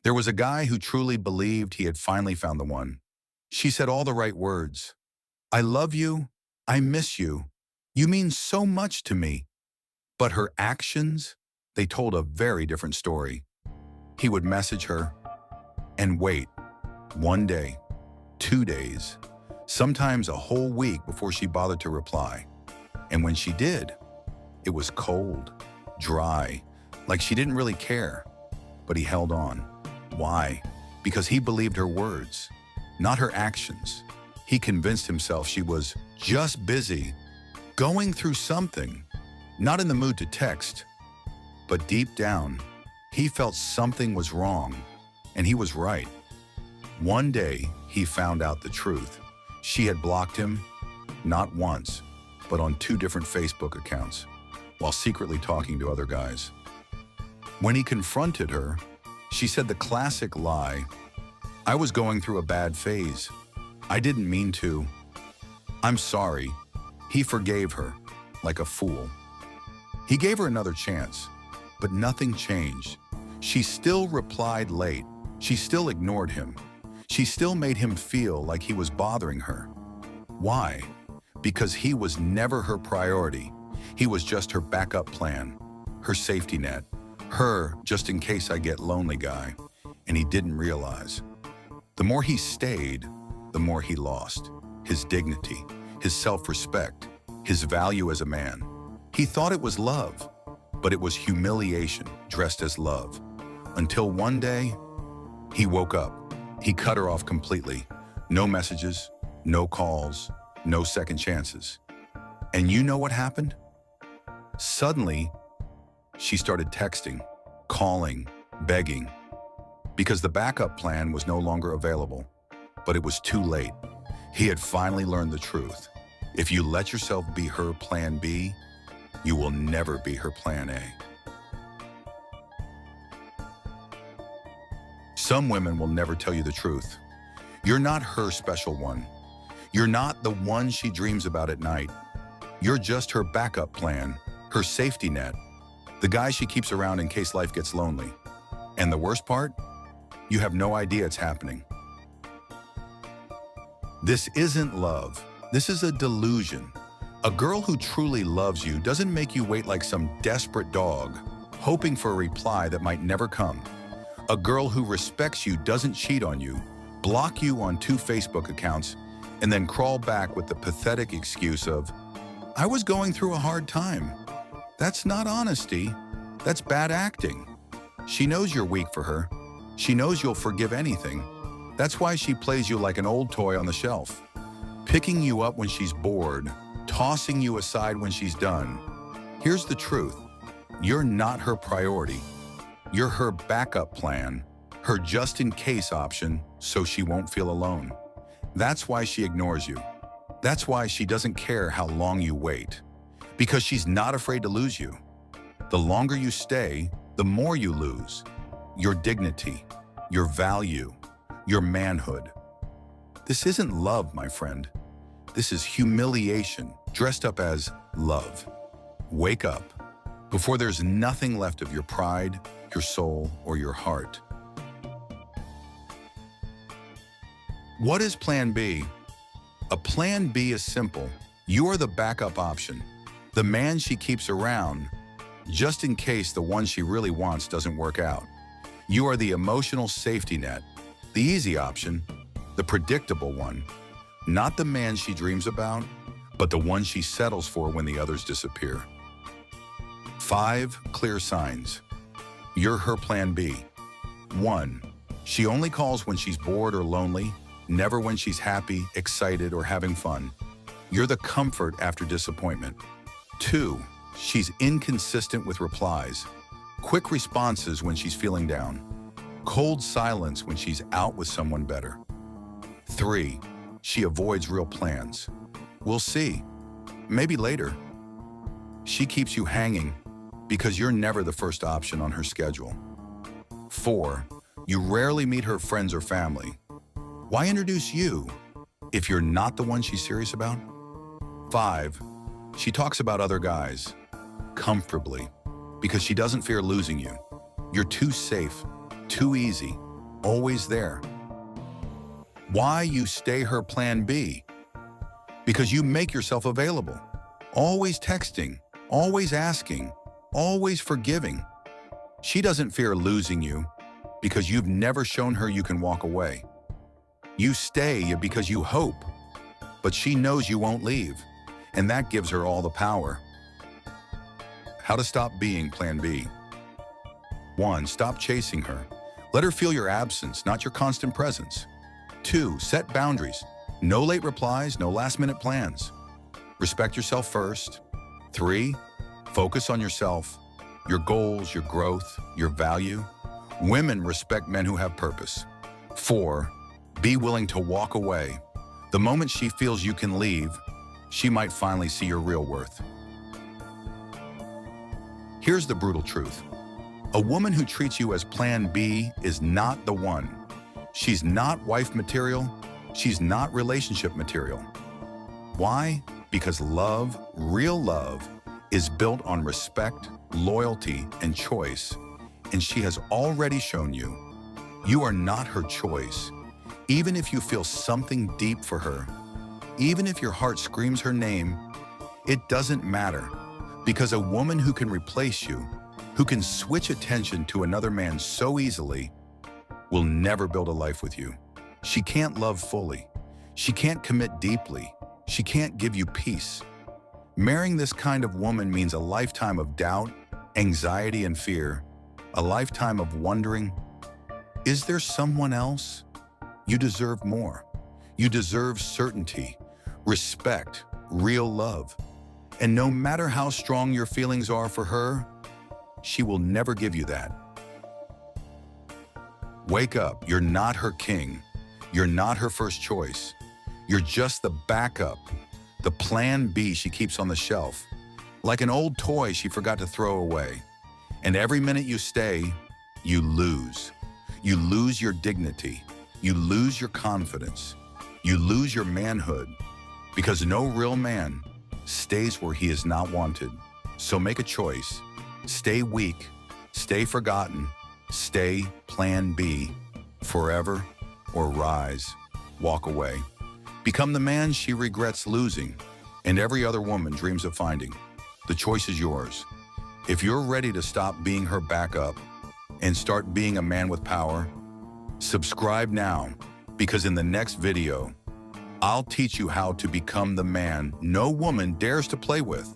There was a guy who truly believed he had finally found the one. She said all the right words. I love you. I miss you. You mean so much to me. But her actions, they told a very different story. He would message her and wait 1 day, 2 days, sometimes a whole week before she bothered to reply. And when she did, it was cold, dry, like she didn't really care. But he held on. Why? Because he believed her words, not her actions. He convinced himself she was just busy, going through something, not in the mood to text. But deep down, he felt something was wrong, and he was right. One day, he found out the truth. She had blocked him, not once, but on 2 different Facebook accounts, while secretly talking to other guys. When he confronted her, she said the classic lie, I was going through a bad phase. I didn't mean to. I'm sorry. He forgave her, like a fool. He gave her another chance, but nothing changed. She still replied late. She still ignored him. She still made him feel like he was bothering her. Why? Because he was never her priority. He was just her backup plan, her safety net, her just in case I get lonely guy. And he didn't realize. The more he stayed, the more he lost. His dignity, his self-respect, his value as a man. He thought it was love, but it was humiliation dressed as love. Until one day, he woke up. He cut her off completely. No messages, no calls, no second chances. And you know what happened? Suddenly, she started texting, calling, begging, because the backup plan was no longer available. But it was too late. He had finally learned the truth. If you let yourself be her plan B, you will never be her plan A. Some women will never tell you the truth. You're not her special one. You're not the one she dreams about at night. You're just her backup plan, her safety net, the guy she keeps around in case life gets lonely. And the worst part? You have no idea it's happening. This isn't love. This is a delusion. A girl who truly loves you doesn't make you wait like some desperate dog, hoping for a reply that might never come. A girl who respects you doesn't cheat on you, block you on 2 Facebook accounts, and then crawl back with the pathetic excuse of, I was going through a hard time. That's not honesty. That's bad acting. She knows you're weak for her. She knows you'll forgive anything. That's why she plays you like an old toy on the shelf, picking you up when she's bored, tossing you aside when she's done. Here's the truth. You're not her priority. You're her backup plan, her just-in-case option, so she won't feel alone. That's why she ignores you. That's why she doesn't care how long you wait. Because she's not afraid to lose you. The longer you stay, the more you lose. Your dignity, your value, your manhood. This isn't love, my friend. This is humiliation dressed up as love. Wake up before there's nothing left of your pride, your soul, or your heart. What is Plan B? A Plan B is simple. You are the backup option, the man she keeps around, just in case the one she really wants doesn't work out. You are the emotional safety net, the easy option, the predictable one, not the man she dreams about, but the one she settles for when the others disappear. 5 clear signs. You're her Plan B. 1. She only calls when she's bored or lonely, never when she's happy, excited, or having fun. You're the comfort after disappointment. 2. She's inconsistent with replies. Quick responses when she's feeling down. Cold silence when she's out with someone better. 3. She avoids real plans. We'll see. Maybe later. She keeps you hanging because you're never the first option on her schedule. 4. You rarely meet her friends or family. Why introduce you if you're not the one she's serious about? 5. She talks about other guys comfortably because she doesn't fear losing you. You're too safe, too easy, always there. Why you stay her plan B? Because you make yourself available. Always texting, always asking, always forgiving. She doesn't fear losing you because you've never shown her you can walk away. You stay because you hope, but she knows you won't leave, and that gives her all the power. How to stop being plan B. 1. Stop chasing her. Let her feel your absence, not your constant presence. 2. Set boundaries. No late replies, no last-minute plans. Respect yourself first. 3. Focus on yourself, your goals, your growth, your value. Women respect men who have purpose. 4. Be willing to walk away. The moment she feels you can leave, she might finally see your real worth. Here's the brutal truth. A woman who treats you as plan B is not the one. She's not wife material. She's not relationship material. Why? Because love, real love, is built on respect, loyalty, and choice. And she has already shown you, you are not her choice. Even if you feel something deep for her, even if your heart screams her name, it doesn't matter. Because a woman who can replace you, who can switch attention to another man so easily, will never build a life with you. She can't love fully. She can't commit deeply. She can't give you peace. Marrying this kind of woman means a lifetime of doubt, anxiety, and fear, a lifetime of wondering, is there someone else? You deserve more. You deserve certainty, respect, real love. And no matter how strong your feelings are for her, she will never give you that. Wake up, you're not her king. You're not her first choice. You're just the backup, the plan B she keeps on the shelf, like an old toy she forgot to throw away. And every minute you stay, you lose. You lose your dignity. You lose your confidence. You lose your manhood, because no real man stays where he is not wanted. So make a choice. Stay weak, stay forgotten, stay plan B, forever, or rise, walk away. Become the man she regrets losing and every other woman dreams of finding. The choice is yours. If you're ready to stop being her backup and start being a man with power, subscribe now, because in the next video, I'll teach you how to become the man no woman dares to play with.